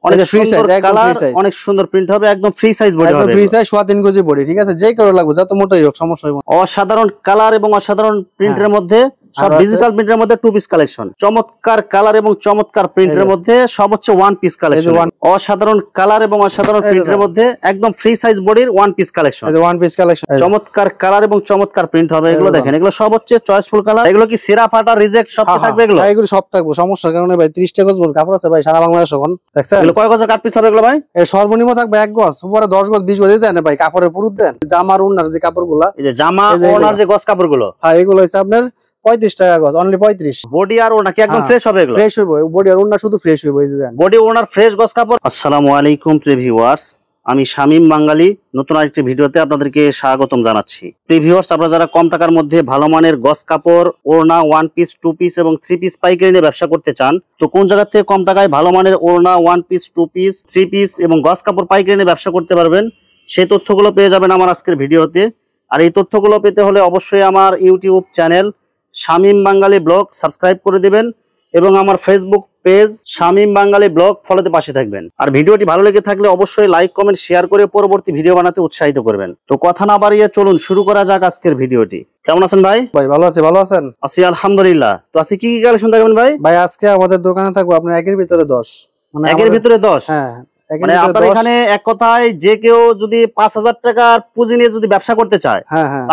অনেক free size, একদম free size, অনেক সুন্দর প্রিন্ট হবে, একদম ফ্রি সাইজ বডি হবে, একদম ফ্রি সাইজ, 3.5 গজ বডি। ঠিক আছে, যেই কালার লাগবে, যত মোটাই হোক সমস্যা হবে না। অসাধারণ কালার এবং অসাধারণ প্রিন্টের মধ্যে সব ডিজিটাল প্রিন্টের মধ্যে টু পিস কালেকশন, চমৎকার কালার এবং চমৎকার প্রিন্টের মধ্যে সব হচ্ছে ওয়ান পিস কালেকশন। অসাধারণ কালার এবং অসাধারণ প্রিন্টের মধ্যে একদম ফ্রি সাইজ বডির one piece collection, one piece collection, চমৎকার কালার এবং চমৎকার প্রিন্ট হবে। এগুলো দেখেন, এগুলো সব হচ্ছে চয়েসফুল কালার। এগুলো কি সেরা ফাটা রিজেক্ট সব থাকবে? এগুলো সব থাকবে, সমস্যার কারণে ভাই 30 টাকা গজ কাপড় আছে ভাই সারা বাংলাদেশ। এখন দেখছেন এগুলো কয় গজের কাট পিস হবে? এগুলো ভাই সর্বনিম্ন থাকবে 1 গজ, উপরে 10 গজ 20 গজ দেন ভাই। কাপড়ের পুরুত দেন, জামার ওনার যে কাপড়গুলো, এই যে জামা ওনার যে গজ কাপড়গুলো, হ্যাঁ এগুলো হচ্ছে আপনার 35 টাকা গজ, অনলি 35। বডি আর ওনা কি একদম ফ্রেশ হবে? এগুলো ফ্রেশ হবে, বডি আর ওনা শুধু ফ্রেশ হবে, এই যে দেন বডি ওনার ফ্রেশ গজ কাপড়। আসসালামু আলাইকুম প্রিয় ভিউয়ার্স, আমি শামীম বাঙালি নতুন আরেকটি ভিডিওতে আপনাদেরকে স্বাগতম জানাচ্ছি। প্রিয় ভিউয়ার্স, আপনারা যারা কম টাকার মধ্যে ভালো মানের গজ কাপড়, ওড়না, ওয়ান পিস, টু পিস এবং থ্রি পিস পাইকারি নিয়ে ব্যবসা করতে চান, তো কোন জায়গা থেকে কম টাকায় ভালো মানের ওড়না, one piece, two piece, three piece এবং গজ কাপড় পাইকারি নিয়ে ব্যবসা করতে পারবেন, সেই তথ্যগুলো পেয়ে যাবেন আমার আজকের ভিডিওতে। আর এই তথ্যগুলো পেতে হলে অবশ্যই আমার ইউটিউব চ্যানেল শামীম বাঙালি ব্লগ সাবস্ক্রাইব করে দিবেন এবং আমার ফেসবুক পেজ শামীম বাঙালি ব্লগ ফলোতে পাশে থাকবেন। আর ভিডিওটি ভালো লেগে থাকলে অবশ্যই লাইক, কমেন্ট, শেয়ার করে পরবর্তী ভিডিও বানাতে উৎসাহিত করবেন। তো কথা না বাড়িয়ে চলুন শুরু করা যাক আজকের ভিডিওটি। কেমন আছেন ভাই? ভাই ভালো আছি, ভালো আছেন? আছি আলহামদুলিল্লাহ। তো আজকে কি কি কালেকশন থাকবেন ভাই? ভাই আজকে আমাদের দোকানে থাকবে আপনার একের ভিতরে 10, মানে একের ভিতরে 10। হ্যাঁ, মানে আপনার এখানে এক কথায় যে কেউ যদি 5000 টাকার পুঁজি নিয়ে যদি ব্যবসা করতে চায়,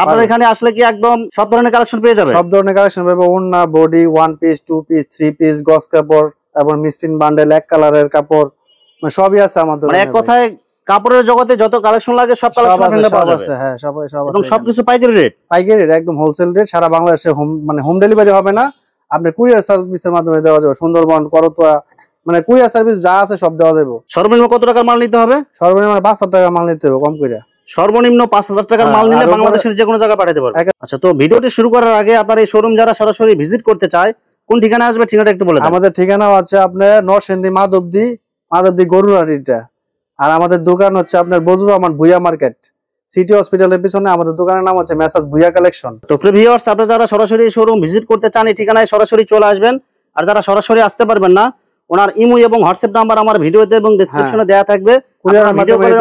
আপনার এখানে আসলে কি একদম সব ধরনের কালেকশন পেয়ে যাবে? সব ধরনের কালেকশন পাবে, ওড়না, body, one piece, two piece, three piece, গজ কাপড়, তারপর মিসপিন বান্ডেল, এক কালারের কাপড়, মানে সবই আছে আমাদের। মানে এক কথায় কাপড়ের জগতে যত কালেকশন লাগে সব কালেকশন পাওয়া যাবে। হ্যাঁ, সব এবং সবকিছু পাইকারি রেট, একদম হোলসেল রেট। সারা বাংলাদেশে হোম ডেলিভারি হবে না, আপনি কুরিয়ার সার্ভিসের মাধ্যমে দেওয়া যাবে। সুন্দরবন, করতোয়া, মানে কুরিয়ার সার্ভিস যা আছে সব দেওয়া যাবে। সর্বনিম্ন কত টাকার মাল নিতে হবে? সর্বনিম্ন 5000 টাকার মাল নিতে হবে, কম করে। সর্বনিম্ন 5000 টাকার মাল নিলে বাংলাদেশের যে কোনো জায়গায় পাঠাতে পারবে। আচ্ছা, তো ভিডিওটি শুরু করার আগে আপনার এই শোরুম যারা সরাসরি ভিজিট করতে চায়, কোন ঠিকানা আসবে ঠিকানাটা একটু বলে দেন। আমাদের ঠিকানা আছে আপনার নরসিংদী মাধবদী গরুরাড়িটা। আর আমাদের দোকান হচ্ছে আপনার বজরুর রহমান ভুইয়া মার্কেট, সিটি হসপিটালের পিছনে। আমাদের দোকানের নাম হচ্ছে মেসাজ ভুইয়া কালেকশন। তো প্রিয় ভিউয়ার্স, আপনারা যারা সরাসরি শোরুম ভিজিট করতে চান, এই ঠিকানায় সরাসরি চলে আসবেন। আর যারা সরাসরি আসতে পারবেন না, ওনার ইমো এবং হোয়াটসঅ্যাপ নাম্বার আমার ভিডিওতে এবং ডেসক্রিপশনে দেয়া থাকবে। কুরিয়ারের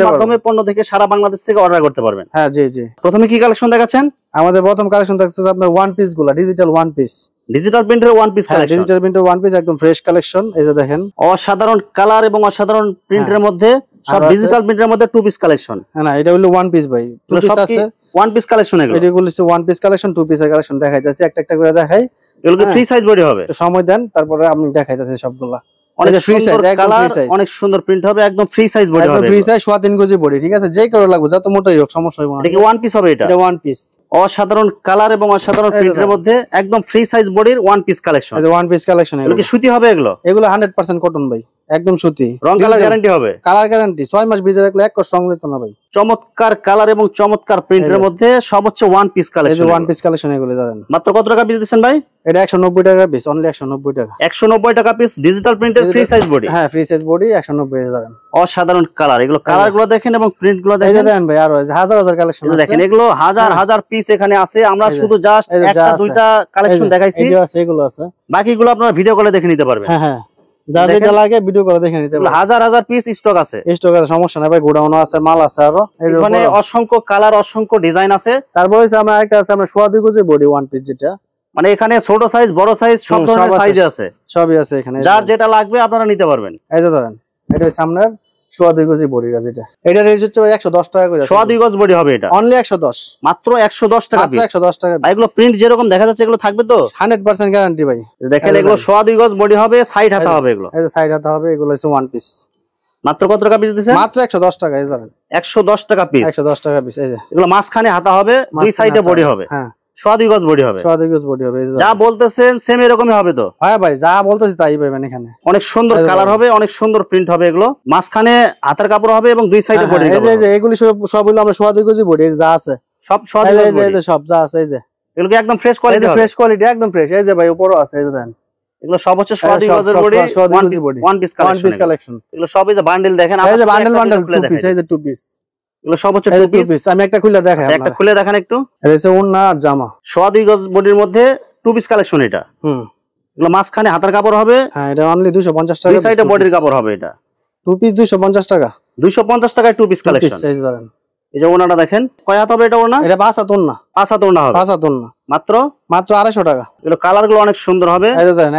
মাধ্যমে পণ্য থেকে সারা বাংলাদেশ থেকে অর্ডার করতে পারবেন। হ্যাঁ, জি জি। প্রথমে কি কালেকশন দেখাচ্ছেন? আমাদের প্রথম কালেকশন থাকছে আপনার ওয়ান পিস গুলা, ডিজিটাল ওয়ান পিস, ডিজিটাল প্রিন্টের ওয়ান পিস কালেকশন। ডিজিটাল প্রিন্টের ওয়ান পিস একদম ফ্রেশ কালেকশন, এই যে দেখেন। অসাধারণ কালার এবং অসাধারণ প্রিন্টের মধ্যে সব ডিজিটাল প্রিন্টের মধ্যে টু পিস কালেকশন। না, এটা হলো ওয়ান পিস ভাই, টু পিস আছে, ওয়ান পিস কালেকশন। এগুলো হচ্ছে ওয়ান পিস কালেকশন, টু পিসের কালেকশন দেখাইতাছি, একটা একটা করে দেখাই। এগুলো ফ্রি সাইজ বডি হবে, সময় দেন তারপরে আমি দেখাইতাছি সবগুলা। অনেক ফ্রি সাইজ, একদম ফ্রি সাইজ, অনেক সুন্দর প্রিন্ট হবে, একদম ফ্রি সাইজ বডি হবে, ফ্রি সাইজ, 3.5 গজ বডি। ঠিক আছে, যেই কালার লাগবে, যত মোটাই হোক সমস্যা হবে না। এটা কি ওয়ান পিস হবে? এটা ওয়ান পিস। অসাধারণ কালার এবং অসাধারণ প্রিন্টের মধ্যে একদম ফ্রি সাইজ বডির ওয়ান পিস কালেকশন। এই যে ওয়ান পিস কালেকশন। এগুলো কি সুতি হবে? এগুলো 100% কটন ভাই, একদম সুতি। রং কালার গ্যারান্টি হবে? কালার গ্যারান্টি, 6 মাস ভিজে রাখলে এক কষ্ট রং যেত না ভাই। চমৎকার কালার এবং চমৎকার প্রিন্টের মধ্যে সব হচ্ছে ওয়ান পিস কালেকশন। এই যে ওয়ান পিস কালেকশন, এগুলো ধরেন মাত্র কত টাকা পিস দিচ্ছেন ভাই? এটা 190 টাকা পিস, অনলি 190 টাকা। 190 টাকা পিস ডিজিটাল প্রিন্টের ফ্রি সাইজ বডি। হ্যাঁ, ফ্রি সাইজ বডি 190 ধরেন। অসাধারণ কালার, এগুলো কালার গুলো দেখেন এবং প্রিন্ট গুলো দেখেন। এই যে দেখেন ভাই, আর হাজার হাজার কালেকশন আছে, দেখেন এগুলো হাজার হাজার পিস এখানে আছে। আমরা শুধু জাস্ট একটা দুইটা কালেকশন দেখাইছি, এগুলো আছে, বাকিগুলো আপনারা ভিডিও কলে দেখে নিতে পারবেন। হ্যাঁ হ্যাঁ, যার যেটা লাগে ভিডিও করে দেখে নিতে পারবেন। হাজার হাজার পিস স্টক আছে, সমস্যা নাই ভাই, গোডাউন আছে, মাল আছে, আরো এখানে অসংখ্য কালার, অসংখ্য ডিজাইন আছে। তারপরে আমরা একটা আছে আমরা 2.5 গজ বডি ওয়ান পিস, যেটা মানে এখানে ছোট সাইজ, বড় সাইজ, সব ধরনের সাইজ আছে, সবই আছে এখানে। যার যেটা লাগবে আপনারা নিতে পারবেন। এই যে ধরেন, এটা সামনের 2.5 গজ বডি, যেটা এটা রেট হচ্ছে 110 টাকা করে। 2.5 গজ বডি হবে, এটা অনলি 110, মাত্র 110 টাকা, মাত্র 110 টাকা। এগুলো প্রিন্ট যেরকম দেখা যাচ্ছে এগুলো থাকবে তো 100% গ্যারান্টি ভাই। দেখেন এগুলো 2.5 গজ বডি হবে, সাইড হাতা হবে, এগুলো এই যে সাইড হাতা হবে। এগুলো হচ্ছে ওয়ান পিস, মাত্র কত টাকা পিস দিছেন? মাত্র 110 টাকা। এই ধরেন 110 টাকা পিস, 110 টাকা পিস। এই যে এগুলো মাঝখানে হাতা হবে, দুই সাইডে বডি হবে। হ্যাঁ, 2.5 গজ বডি হবে, 2.5 গজ বডি হবে। যা বলতেছেন সেম এরকমই হবে তো? হ্যাঁ ভাই, যা বলতেছি তাই পাবেন এখানে। অনেক সুন্দর কালার হবে, অনেক সুন্দর প্রিন্ট হবে। এগুলো মাঝখানে হাতের কাপড় হবে এবং দুই সাইডে বডি। এই যে এগুলি সব হলো আমরা 2.5 গজ বডি, যা আছে সব 2.5 গজ বডি। এই যে সব যা আছে, এই যে এগুলো কি একদম ফ্রেশ কোয়ালিটি? ফ্রেশ কোয়ালিটি, একদম ফ্রেশ। এই যে ভাই উপরও আছে, এই যে দেন, এগুলো সব হচ্ছে 2.5 গজের বডি, ওয়ান পিস কালেকশন। এগুলো সব এই যে বান্ডেল দেখেন, এই যে বান্ডেল টু পিস, এই যে টু পিস, এগুলো সব হচ্ছে টু পিস। আমি একটা খুলে দেখাই, একটা খুলে দেখান একটু। এটা হচ্ছে ওড়না আর জামা, 2.5 গজ বডির মধ্যে টু পিস কালেকশন। এটা এগুলো মাঝখানে হাতার কাপড় হবে। হ্যাঁ, এটা অনলি 250 টাকা। দুই সাইডে বডির কাপড় হবে। এটা টু পিস 250 টাকা। 250 টাকায় টু পিস কালেকশন। এই ধরেন, এই যে ওনাটা দেখেন, কয় হাত হবে এটা ওনা? এটা 5 হাত ওনা। 5 হাত ওনা হবে। 5 হাত ওনা মাত্র 250 টাকা। এগুলো কালার গুলো অনেক সুন্দর হবে। এই যে দেখেন,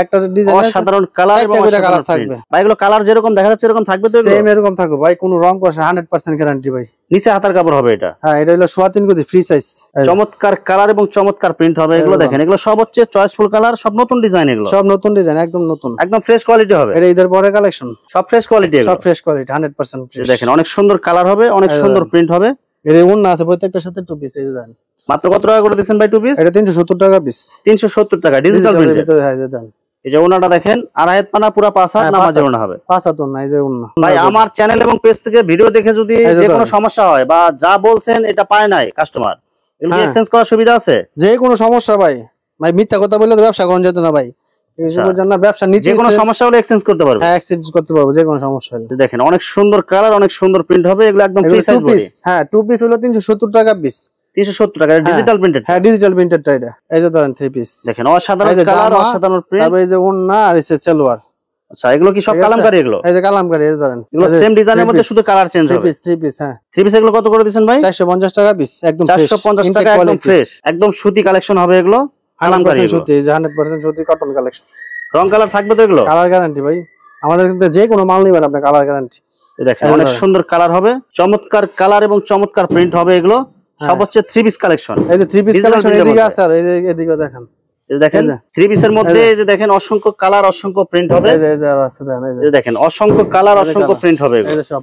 একটা ডিজাইন সাধারণ কালার এবং কালার থাকবে ভাই। এগুলো কালার যেরকম দেখা যাচ্ছে এরকম থাকবে তো? সেম এরকম থাকবে ভাই, কোনো রং কষা 100% গ্যারান্টি ভাই। নিচে হাতার কাপড় হবে এটা। হ্যাঁ, এটা হলো 3.25 গজ ফ্রি সাইজ। চমৎকার কালার এবং চমৎকার প্রিন্ট হবে। এগুলো দেখেন, এগুলো সব হচ্ছে চয়েসফুল কালার, সব নতুন ডিজাইন। এগুলো সব নতুন ডিজাইন, একদম নতুন, একদম ফ্রেশ কোয়ালিটি হবে। এটা ঈদের পরে কালেকশন, সব ফ্রেশ কোয়ালিটি, সব ফ্রেশ কোয়ালিটি 100% ফ্রেশ। দেখেন অনেক সুন্দর কালার হবে, অনেক সুন্দর প্রিন্ট হবে। এর ওন্না আছে প্রত্যেকটার সাথে টু পিস। এই যে দেন, মাত্র কত টাকা করে দিবেন ভাই টু পিস? এটা 370 টাকা পিস। 370 টাকা ডিজিটাল প্রিন্টের ভিতরে। হ্যাঁ, যে দেন, এই যে ওনাটা দেখেন, আড়াই হাত পানা পুরো 5 হাত নামাজের ওনা হবে। 5 হাত ওনা। এই যে ওনা ভাই, আমার চ্যানেল এবং পেজ থেকে ভিডিও দেখে যদি যে কোনো সমস্যা হয় বা যা বলছেন এটা পায় নাই কাস্টমার, এগুলো এক্সচেঞ্জ করার সুবিধা আছে? যে কোনো সমস্যা ভাই, মিথ্যা কথা বললে তো ব্যবসা করা যেত না ভাই। ব্যবসা নিচে যে কোনো সমস্যা হলে এক্সচেঞ্জ করতে পারবে। হ্যাঁ, এক্সচেঞ্জ করতে পারবো যে কোনো সমস্যা হলে। দেখেন অনেক সুন্দর কালার, অনেক সুন্দর প্রিন্ট হবে। এগুলো একদম ফ্রি সাইজ বডি। হ্যাঁ, টু পিস হলো 370 টাকা পিস। 370 টাকা ডিজিটাল প্রিন্টেড। হ্যাঁ, ডিজিটাল প্রিন্টেডটা এটা। এই যে ধরেন থ্রি পিস, দেখেন অসাধারণ কালার, অসাধারণ প্রিন্ট। তারপর এই যে ওন্না আর এই যে সালোয়ার। আচ্ছা, এগুলো কি সব কালামকারী? এগুলো এই যে কালামকারী। এই যে ধরেন, এগুলো সেম ডিজাইনের মধ্যে শুধু কালার চেঞ্জ হবে। Three piece. হ্যাঁ, থ্রি পিস। এগুলো কত করে দিবেন ভাই? 450 টাকা পিস, একদম ফ্রেশ। 450 টাকা, একদম ফ্রেশ, একদম সুতি কালেকশন হবে। এগুলো কালামকারী সুতি, 100% সুতি কটন কালেকশন। রং কালার থাকবে তো? এগুলো কালার গ্যারান্টি ভাই, আমাদের কিন্তু যে কোনো মাল নিবেন আপনি কালার গ্যারান্টি। দেখেন অনেক সুন্দর কালার হবে, চমৎকার কালার এবং চমৎকার প্রিন্ট হবে। এগুলো সব হচ্ছে থ্রি পিস কালেকশন। এই যে থ্রি পিস কালেকশন এদিকে আছে, আর এদিকে দেখেন, এই দেখেন থ্রি পিসের মধ্যে এই যে দেখেন অসংখ্য কালার, অসংখ্য প্রিন্ট হবে। এই যে আর আছে দেখেন, এই দেখেন অসংখ্য কালার, অসংখ্য প্রিন্ট হবে। এই যে সব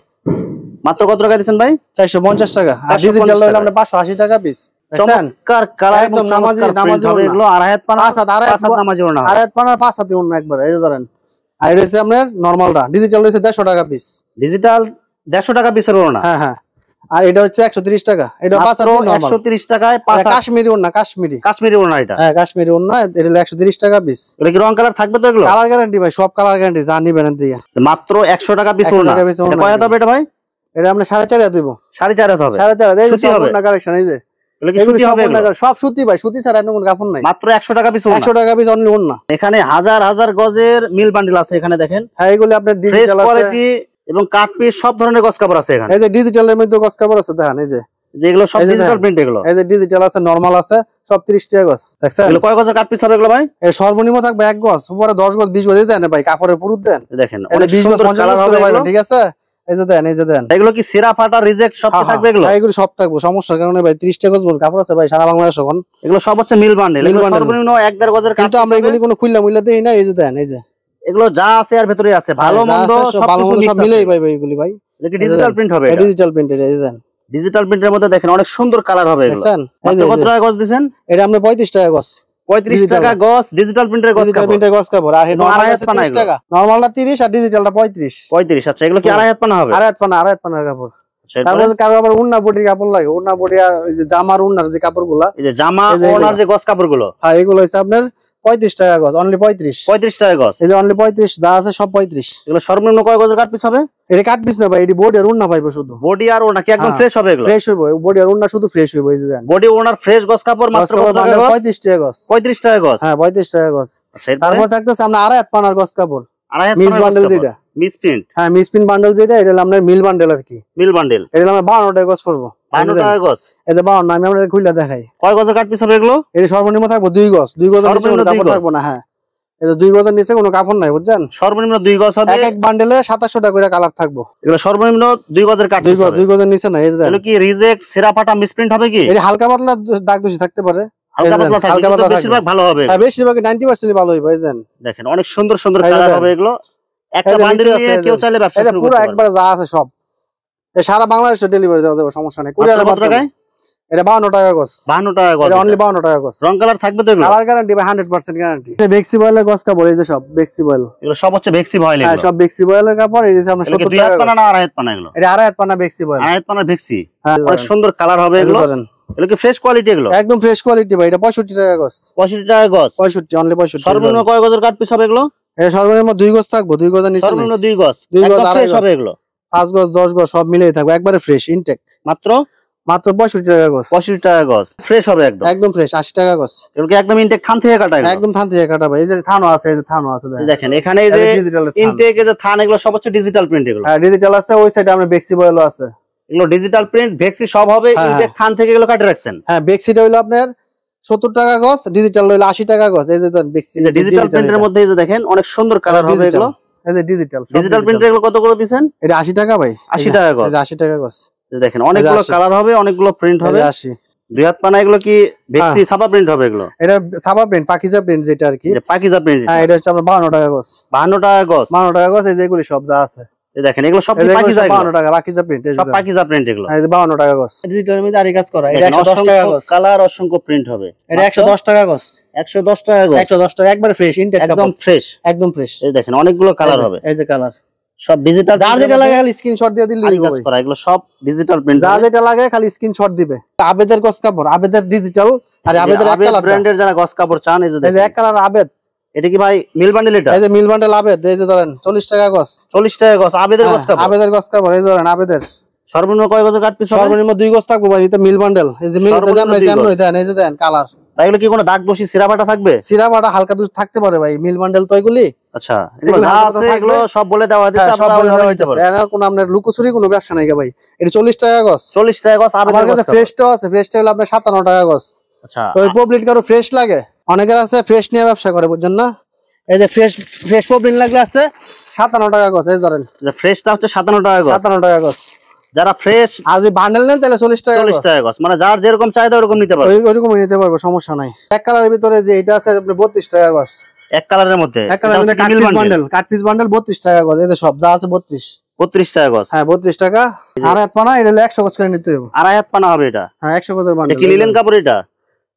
মাত্র কত টাকা দিবেন ভাই? 450 টাকা। আর ডিজিটাল হলো আমরা 580 টাকা পিস। চমৎকার কালার, একদম নামাজি হবে। এগুলো আড়াই হাত পানা, 5 হাত নামাজি ওড়না, আড়াই হাত পানা 5 হাতে ওড়না একবার। এই যে ধরেন, আর এটা হচ্ছে আপনার নরমালটা, ডিজিটাল হচ্ছে 150 টাকা পিস। ডিজিটাল 150 টাকা পিস হবে ওড়না। হ্যাঁ হ্যাঁ, আর এটা হচ্ছে 130 টাকা। এটা 5 হাতে নরমাল 130 টাকায় 5 হাত কাশ্মীরি ওড়না। কাশ্মীরি ওড়না এটা। হ্যাঁ, কাশ্মীরি ওড়না। এটা হলো 130 টাকা পিস। এটা কি রং কালার থাকবে তো? এগুলো কালার গ্যারান্টি ভাই, সব কালার গ্যারান্টি, যা নিবেন দিয়ে। মাত্র 100 টাকা পিস ওড়না। এটা কয় হাত হবে এটা ভাই? এটা আমরা 4.5 হাত দিব। 4.5 হাত হবে। 4.5 হাত। এই যে সব ওড়না কালেকশন। এই যে সব সুতি ভাই, সুতি ছাড়া কোনো কাপড় নাই। মাত্র 100 টাকা পিস। 100 টাকা পিস অনলি ওড়না। এখানে হাজার হাজার গজের মিল বান্ডিল আছে। এখানে দেখেন, হ্যাঁ, এগুলো আপনার ডিজিটাল কোয়ালিটি এবং কাট পিস সব ধরনের গজ কাপড় আছে এখানে। এই যে ডিজিটালের মধ্যে গজ কাপড় আছে দেখেন, এই যে যেগুলো সব ডিজিটাল প্রিন্ট। এগুলো এই যে ডিজিটাল আছে, নরমাল আছে, সব 30 টাকা গজ। দেখছেন এগুলো কয় গজের কাট পিস হবে এগুলো ভাই? এই সর্বনিম্ন থাকবে 1 গজ, উপরে 10 গজ 20 গজ দেন ভাই, কাপড়ের পুরুত দেন। দেখেন অনেক 20 গজ 50 গজ করে ভাই, ঠিক আছে? এই যে দেন, এই যে দেন। এগুলো কি সেরা ফাটা রিজেক্ট সব কি থাকবে? এগুলো এগুলো সব থাকবে, সমস্যার কারণে ভাই 30 টাকা গজ কাপড় আছে ভাই সারা বাংলাদেশ এখন। এগুলো সব হচ্ছে মিল বান্ডেল। এগুলো সর্বনিম্ন 1.5 গজের কাট। কিন্তু আমরা এগুলি কোনো খুললা মুইলা দেই না। এই যে দেন, এই যে এগুলো যা আছে আর ভিতরে আছে, ভালো মন্দ সব মিলেই ভাই এগুলি ভাই। এটা ডিজিটাল প্রিন্ট হবে। এটা ডিজিটাল প্রিন্ট। এই যে দেন, ডিজিটাল প্রিন্টের মধ্যে দেখেন অনেক সুন্দর কালার হবে। এগুলো কত টাকা গজ দিবেন? এটা আমরা 35 টাকা গজ। 35 টাকা গজ ডিজিটাল প্রিন্টের গজ কাপড়। প্রিন্টের গজ কাপড়। আর নরমাল 30 টাকা। নরমালটা 30 আর ডিজিটালটা 35। 35। আচ্ছা, এগুলো কি আড়াই হাত পানা হবে? আড়াই হাত পানার কাপড়। তারপর কারো আবার উন্না বডির কাপড় লাগে, উন্না বডি আর এই যে জামার উন্নার যে কাপড়গুলো, এই যে জামা ওনার যে গজ কাপড়গুলো, হ্যাঁ, এগুলো হচ্ছে আপনার 35 টাকা গজ, অনলি 35 টাকা গজ। এই যে অনলি 35 যা আছে সব 35। এগুলো সর্বনিম্ন কয় গজের কাট পিস হবে? এটা কাট পিস না ভাই, এটি বডি আর উন্না পাইবো শুধু। বডি আর ওনা কি একদম ফ্রেশ হবে? এগুলো ফ্রেশ হইবো, বডি আর উন্না শুধু ফ্রেশ হইবো। এই যে দেন, বডি ওনার ফ্রেশ গজ কাপড় মাত্র 35 টাকা গজ। 35 টাকা গজ। হ্যাঁ, 35 টাকা গজ। আচ্ছা, তারপর থাকতেছে আমরা আড়াই হাত পানার গজ কাপড়, আড়াই হাত মিস বান্ডেল যেটা, মিস প্রিন্ট। হ্যাঁ, মিস প্রিন্ট বান্ডেল যেটা, এটা হলো আমাদের মিল বান্ডেল আর কি। মিল বান্ডেল এটা আমরা 52 টাকা গজ পড়বো। 52 টাকা গজ। এই যে 52, আমি আপনাদের খুলে দেখাই কয় গজের কাট পিস হবে এগুলো? এটা সর্বনিম্ন থাকবো 2 গজ। 2 গজের নিচে কোনো কাপড় থাকবো না। হ্যাঁ, এই যে 2 গজের নিচে কোনো কাপড় নাই, বুঝছেন? সর্বনিম্ন 2 গজ হবে। এক বান্ডেলে 2700 টাকা করে কালার থাকবো। এগুলো সর্বনিম্ন 2 গজের কাট পিস। 2 গজের নিচে না। এই যে এগুলো কি রিজেক্ট সেরা ফাটা মিসপ্রিন্ট হবে কি? এটা হালকা পাতলা দাগ দোষী থাকতে পারে, হালকা পাতলা বেশিরভাগ ভালো হবে। হ্যাঁ, বেশিরভাগ 90% ভালো হবে। বুঝছেন? দেখেন অনেক সুন্দর সুন্দর কালার হবে এগুলো। একটা বান্ডেল নিয়ে কেউ চাইলে ব্যবসা শুরু করতে পারে। পুরো একবার যা আছে সব এই সারা বাংলাদেশে ডেলিভারি দেওয়া যাবে, সমস্যা নেই। কুরিয়ারের মাধ্যমে। এটা 52 টাকা গজ। 52 টাকা গজ। এটা অনলি 52 টাকা গজ। রং কালার থাকবে তো এগুলো? কালার গ্যারান্টি ভাই 100% গ্যারান্টি। এই বেক্সি বয়েলের গজ কাপড়, এই যে সব বেক্সি বয়েল। এগুলো সব হচ্ছে বেক্সি বয়েল। হ্যাঁ, সব বেক্সি বয়েলের কাপড়। এই যে আমরা 70 টাকা। 2 হাত পানা না আড়াই হাত পানা? এগুলো এটা আড়াই হাত পানা বেক্সি বয়েল। আড়াই হাত পানা বেক্সি। হ্যাঁ, অনেক সুন্দর কালার হবে এগুলো। এগুলো কি ফ্রেশ কোয়ালিটি? এগুলো একদম ফ্রেশ কোয়ালিটি ভাই। এটা 65 টাকা গজ। 65 টাকা গজ। 65, অনলি 65। সর্বনিম্ন কয় গজের কাট পিস হবে এগুলো? এটা সর্বনিম্ন 2 গজ থাকবো। 2 গজের নিচে সর্বনিম্ন 2 গজ। 2 গজ ফ্রেশ হবে এগুলো। 5 গজ 10 গজ সব মিলেই থাকবে, একবারে ফ্রেশ ইনটেক। মাত্র মাত্র 65 টাকা গজ। 65 টাকা গজ, ফ্রেশ হবে একদম, একদম ফ্রেশ। 80 টাকা গজ। এগুলো একদম ইনটেক থান থেকে কাটা, একদম থান থেকে কাটা ভাই। এই যে থানও আছে, এই যে থানও আছে দেখেন এখানে, এই যে ইনটেক, এই যে থান, এগুলো সব হচ্ছে ডিজিটাল প্রিন্ট। এগুলো হ্যাঁ ডিজিটাল আছে। ওই সাইডে আমরা বেক্সি বয়েলও আছে, এগুলো ডিজিটাল প্রিন্ট, ভেক্সি সব হবে। ইনটেক থান থেকে এগুলো কাটে রাখছেন। হ্যাঁ বেক্সিটা হলো আপনার 70 টাকা গজ, ডিজিটাল হলো 80 টাকা গজ। এই যে বেক্সি ডিজিটাল প্রিন্টের মধ্যে এই যে দেখেন অনেক সুন্দর কালার হবে এগুলো। এই যে ডিজিটাল প্রিন্ট, এগুলো কত করে দিবেন? এটা 80 টাকা ভাই। 80 টাকা গজ। 80 টাকা গজ। দেখেন অনেকগুলো কালার হবে, অনেকগুলো প্রিন্ট হবে। 80 দুই হাত পানা। এগুলো কি ভেক্সি ছাপা প্রিন্ট হবে? এগুলো এটা ছাপা প্রিন্ট, পাকিজা প্রিন্ট যেটা আর কি, পাকিজা প্রিন্ট। হ্যাঁ এটা হচ্ছে আপনার 52 টাকা গজ। 52 টাকা গজ। 52 টাকা গজ। এই যে এগুলি সব যা আছে দেখেন, এগুলো সব পাকিজা। 52 টাকা পাকিজা প্রিন্ট, সব পাকিজা প্রিন্ট এগুলো। এই যে 52 টাকা গজ। ডিজিটালের মধ্যে আরি কাজ করা। এটা 110 টাকা গজ। কালার অসংখ্য প্রিন্ট হবে। এটা 110 টাকা গজ। 110 টাকা গজ। 110 টাকা একবারে ফ্রেশ, ইনটেক একদম ফ্রেশ, একদম ফ্রেশ। এই দেখেন অনেকগুলো কালার হবে। এই যে কালার সব ডিজিটাল, যার যেটা লাগে খালি স্ক্রিনশট দিয়ে দিলেই হবে। কাজ করা এগুলো সব ডিজিটাল প্রিন্ট। যার যেটা লাগে খালি স্ক্রিনশট দিবে। আবেদের গস কাপড়, আবেদের ডিজিটাল, আর আবেদের এক কালার ব্র্যান্ডের যারা গস কাপড় চান, এই যে এক কালার আবেদ। এটা কি ভাই মিল বান্ডেল? এটা এই যে মিল বান্ডেল আবেদ। এই যে ধরেন 40 টাকা গস। 40 টাকা গস আবেদের গস কাপড়। আবেদের গস কাপড়। এই ধরেন আবেদের সর্বনিম্ন কয় গজের কাট পিস হবে? সর্বনিম্ন 2 গজ থাকবে ভাই। এটা মিল বান্ডেল। এই যে মিল দাম নাই, জাম নই দেন। এই যে দেন কালার। এগুলো কি কোনো দাগ বসি সিরাপাটা থাকবে? সিরাপাটা হালকা দুধ থাকতে পারে ভাই। মিল বান্ডেল তো এগুলি। আচ্ছা, এগুলো যা আছে এগুলো সব বলে দেওয়া হয়েছে, সব বলে দেওয়া হইতাছে। এর কোনো আপনার লুকোচুরি কোনো ব্যবসা নাই ভাই। এটা 40 টাকা গজ। 40 টাকা গজ আবেদের গস। ফ্রেশটাও আছে। ফ্রেশটা হলো আপনার 57 টাকা গজ। আচ্ছা, তো এই পপলিন কারো ফ্রেশ লাগে, অনেকের আছে ফ্রেশ নিয়ে ব্যবসা করে, বুঝছেন না? এই যে ফ্রেশ পপলিন লাগলে আছে 57 টাকা গজ। এই ধরেন যে ফ্রেশটা হচ্ছে 57 টাকা গজ। 57 টাকা গজ। যারা ফ্রেশ আর যদি বান্ডেল নেন তাহলে 40 টাকা। 40 টাকা গজ, মানে যার যেরকম চাহিদা ওরকম নিতে পারবে। ওইরকমই নিতে পারবো, সমস্যা নাই। এক কালারের ভিতরে যে এটা আছে আপনি 32 টাকা গজ। এক কালারের মধ্যে, এক কালারের মধ্যে কাট পিস বান্ডেল 32 টাকা গজ। এতে সব যা আছে 32 টাকা গজ। হ্যাঁ 32 টাকা। আড়াই হাত পানা। এটা 100 গজ করে নিতে হবে। আড়াই হাত পানা হবে এটা? হ্যাঁ 100 গজের বান্ডেল। কি লিলেন কাপড় এটা?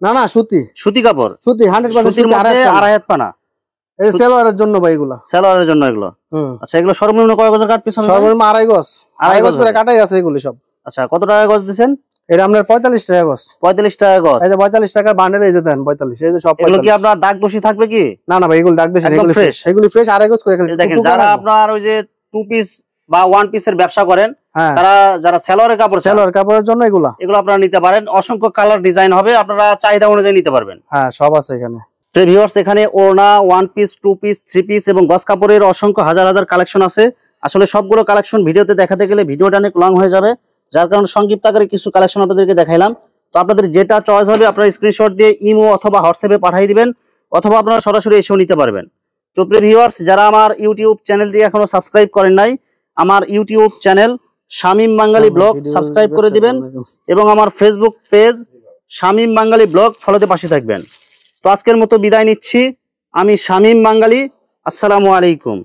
না না, সুতি। সুতি কাপড়। সুতি 100% সুতি। আড়াই হাত পানা। এই সেলোয়ারের জন্য ভাই এগুলা। সেলোয়ারের জন্য এগুলো। আচ্ছা, এগুলো সর্বনিম্ন কয় গজের কাট পিস হবে? সর্বনিম্ন আড়াই গজ। আড়াই গজ করে কাটাই আছে এগুলি সব। আচ্ছা, কত টাকা গজ দিবেন? এটা আপনার 45 টাকা গজ। 45 টাকা গজ। এই যে 45 টাকার বান্ডেল। এই যে দেন 45। এই যে সব এগুলো কি আপনার দাগ দোষী থাকবে কি? না না ভাই, এগুলো দাগ দোষী না, এগুলো ফ্রেশ। এগুলো ফ্রেশ আড়াই গজ করে। দেখেন, যারা আপনার ওই যে 2 পিস বা 1 পিসের ব্যবসা করেন, তারা যারা সেলোয়ারের কাপড়, সেলোয়ার কাপড়ের জন্য এগুলো আপনারা নিতে পারেন। অসংখ্য কালার ডিজাইন হবে, আপনারা চাহিদা অনুযায়ী নিতে পারবেন। হ্যাঁ সব আছে এখানে। তো ভিউয়ার্স, এখানে ওড়না, 1 পিস, 2 পিস, 3 পিস এবং গজ কাপড়ের অসংখ্য হাজার হাজার কালেকশন আছে। আসলে সবগুলো কালেকশন ভিডিওতে দেখাতে গেলে ভিডিওটা অনেক লং হয়ে যাবে, যার কারণে সংক্ষিপ্ত আকারে কিছু কালেকশন আপনাদেরকে দেখাইলাম। তো আপনাদের যেটা চয়েস হবে আপনারা স্ক্রিনশট দিয়ে ইমো অথবা হোয়াটসঅ্যাপে পাঠিয়ে দিবেন, অথবা আপনারা সরাসরি এসেও নিতে পারবেন। তো প্রিয় ভিউয়ার্স, যারা আমার ইউটিউব চ্যানেলটি এখনো সাবস্ক্রাইব করেন নাই, আমার ইউটিউব চ্যানেল শামীম বাঙালি ব্লগ সাবস্ক্রাইব করে দিবেন, এবং আমার ফেসবুক পেজ শামীম বাঙালি ব্লগ ফলোতে পাশে থাকবেন। তো আজকের মতো বিদায় নিচ্ছি। আমি শামীম বাঙালি। আসসালামু আলাইকুম।